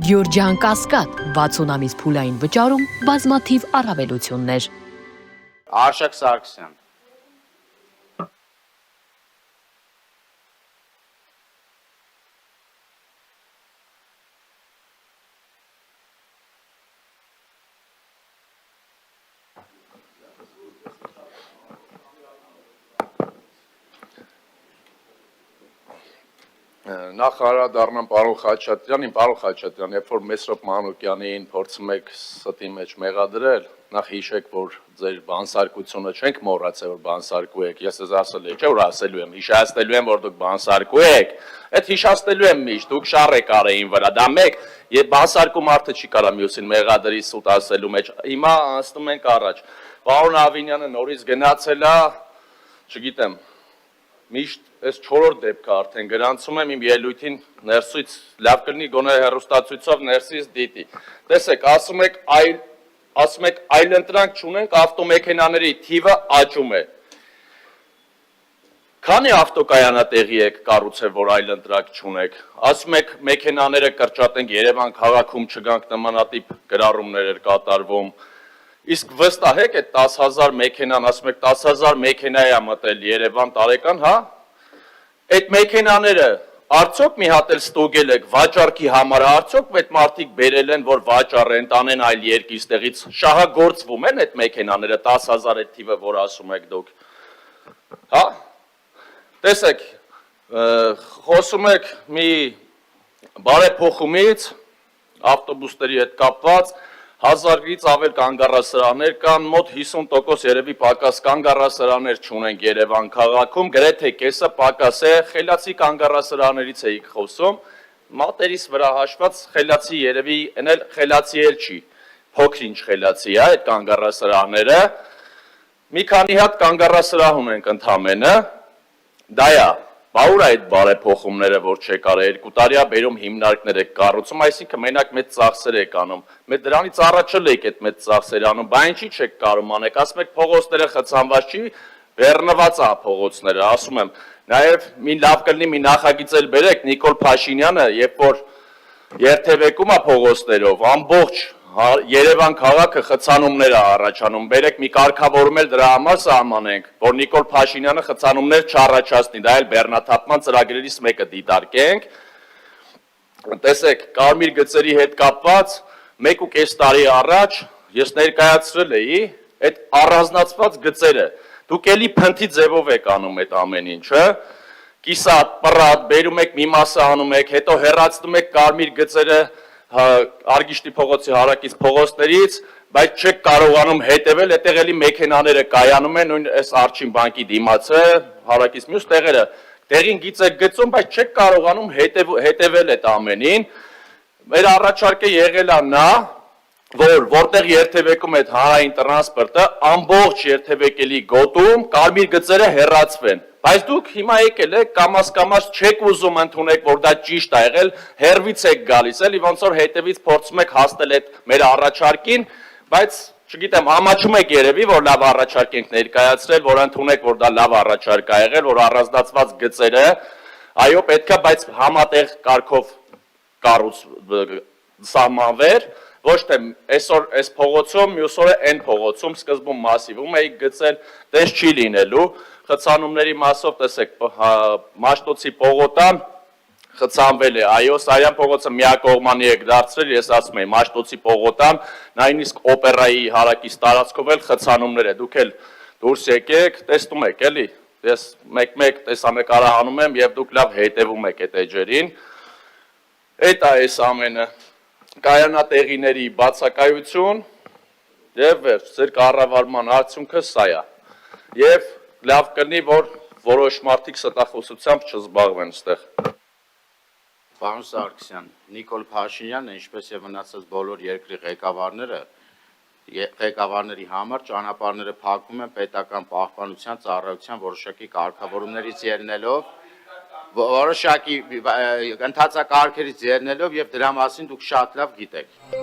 Գյորջյան Կասկադ 60 ամիս փուլային վճարում բազմաթիվ առավելություններ։ Արշակ Սարգսյան Նախ հարադառնամ պարոն Խաչատրյանին, պարոն Խաչատրյան, երբ որ Մեսրոպ Մանուկյանին փորձում եք ստի մեջ մեղադրել, նախ հիշեք, որ ձեր բանսարկությունը չենք մոռացել, որ բանսարկու եք, ես ասել եմ, չէ՞ որ ասելու եմ, հիշեցնելու եմ, որ դուք բանսարկու եք, այդ հիշեցնելու եմ միշտ, դուք շառ եք արեին վրա, դա մեկ, եւ բանսարկու մարդը չի կարա մյուսին մեղադրի սուտ ասելու մեջ, հիմա անցնում ենք առաջ, պարոն Ավինյանը նորից գնացել է, չգիտեմ, միշտ այս 4-րդ դեպքը արդեն գրանցում եմ իմ ելույթին ներսից լավ կլինի գոնե հեռուստացույցով ներսից դիտի։ Տեսեք, ասում եք այլընտրանք չունենք, ավտոմեքենաների թիվը աճում է։ Քանի ավտոկայանատեղի եք կառուցել, որ այլընտրանք չունեք։ Ասում եք մեքենաները կրճատենք Երևան քաղաքում չգանք նմանատիպ գրառումներ էր կատարվում։ Իսկ վստահ եք այդ 10,000 մեքենան, ասում եք 10,000 մեքենա է մտել Երևան տարեկան, հա? Այդ մեքենաները արդյոք մի հատ էլ ստուգել եք վաճառքի համար, արդյոք այդ մարդիկ բերել են, որ վաճառեն, տանեն այլ երկիստեղից, շահագործվում են այդ մեքենաները 10,000 այդ թիվը, որ ասում եք դուք, հա? Տեսեք, խոսում եք մի բարեփոխումից, ավտոբուսների հետ կապված, 1000-ից ավել կանգառասրահներ կան, մոտ 50% երևի պակաս կանգառասրահներ չունենք Երևան քաղաքում, գրեթե կեսը պակաս է, խելացի կանգառասրահներից էիք խոսում, մատերիս վրա հաշված խելացի երևի, այն էլ խելացի էլ չի, փոքր-ինչ խելացի է այդ կանգառասրահները, մի քանի հատ կանգառասրահ ունենք ընդամենը, դա է, բա ուր է այդ բարեփոխումները, որ չեք արել, 2 տարի է բերում հիմնարկներ եք կառուցում, այսինքն մենակ մեծ ծախսեր եք անում, մեծ դրանից առաջ էլ եք այդ մեծ ծախսեր անում, բա ինչի չեք կարում անեք, ասում եք փողոցները խցանված չի, բեռնված է փողոցները, ասում եմ, նաև մի լավ կլինի մի նախագիծ էլ բերեք, Նիկոլ Փաշինյանը, երբ որ երթևեկում է փողոցներով, ամբողջ Երևան քաղաքը խցանումներ է առաջանում, բերեք մի կարգավորում էլ դրա համար սահմանենք, որ Նիկոլ Փաշինյանը խցանումներ չառաջացնի, դա էլ բեռնաթափման ծրագրերից մեկը դիտարկենք, տեսեք, կարմիր գծերի հետ կապված 1.5 տարի առաջ ես ներկայացրել էի այդ առանձնացված գծերը, դուք էլի փնթի ձևով եք անում այդ ամեն ինչը, կիսատ, պռատ, բերում եք մի մասը անում եք, հետո հեռացնում եք կարմիր գծերը Արգիշտի փողոցի հարակից փողոցներից, բայց չեք կարողանում հետևել, այդտեղ էլի մեքենաները կայանում են, նույն այս Արջին բանկի դիմացը, հարակից մյուս տեղերը, տեղին գիծ եք գծում, բայց չեք կարողանում հետևել այդ ամենին։ Մեր առաջարկը եղել է նա, որտեղ երթևեկում այդ հանրային տրանսպորտը, ամբողջ երթևեկելի գոտում կարմիր գծերը հեռացվեն։ Բայց դուք հիմա եկել եք կամաց չեք ուզում ընդունեք, որ դա ճիշտ է եղել, հերվից եք գալիս, էլի ոնց որ հետևից փորձում եք հասնել այդ մեր առաջարկին, բայց չգիտեմ, ամաչում եք երևի, որ լավ առաջարկ ենք ներկայացրել, որ ընդունեք, որ դա լավ առաջարկ է եղել, որ առանձնացված գծերը, այո, պետքա, բայց համատեղ կարգով սահմանվեր, ոչ թե այսօր այս փողոցում, մյուս օրը այն փողոցում, սկզբում մասիվում էիք գծել, տես չի լինելու, խցանումների մասով, տեսեք, Մաշտոցի պողոտան խցանվել է, այո, Սարյան փողոցը միակողմանի եք դարձրել, ես ասում եմ, Մաշտոցի պողոտան, նույնիսկ օպերայի հարակից տարածքով էլ խցանումներ է, դուք էլ դուրս եկեք, տեսնում եք, էլի, ես մեկ-մեկ տեսանկարահանում եմ և դուք լավ հետևում եք այդ էջերին, այդ է այս ամենը, կայանատեղիների բացակայություն և վերջ, ձեր կառավարման արդյունքը սա է, և լավ կլինի, որ որոշ մարդիկ ստախոսությամբ չզբաղվեն ստեղ։ Պարոն Սարգսյան, Նիկոլ Փաշինյանը, ինչպես և մնացած բոլոր երկրի ղեկավարների համար ճանապարհները փակվում են պետական պահպանության ծառայության որոշակի կարգավորումներից ելնելով, որոշակի ընթացակարգերից ելնելով և դրա մասին դուք շատ լավ գիտեք։